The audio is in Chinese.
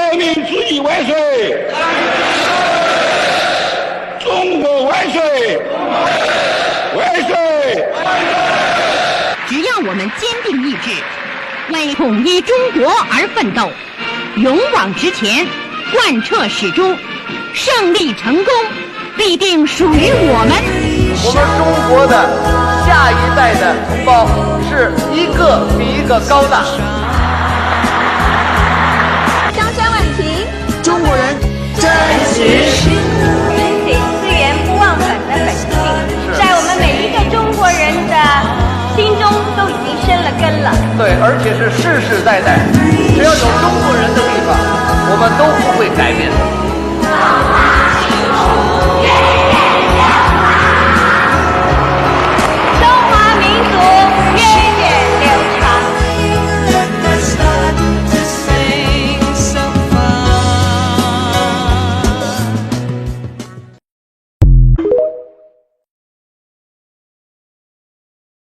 革命主义万岁！中国万岁！万岁！只要我们坚定意志，为统一中国而奋斗，勇往直前，贯彻始终，胜利成功必定属于我们。我们中国的下一代的同胞是一个比一个高大。江山万顷，中国人真实。珍惜资源不忘本的本性，在我们每一个中国人的心中都已经生了根了。对，而且是世世代代，只要有中国人的地方，我们都不会改变。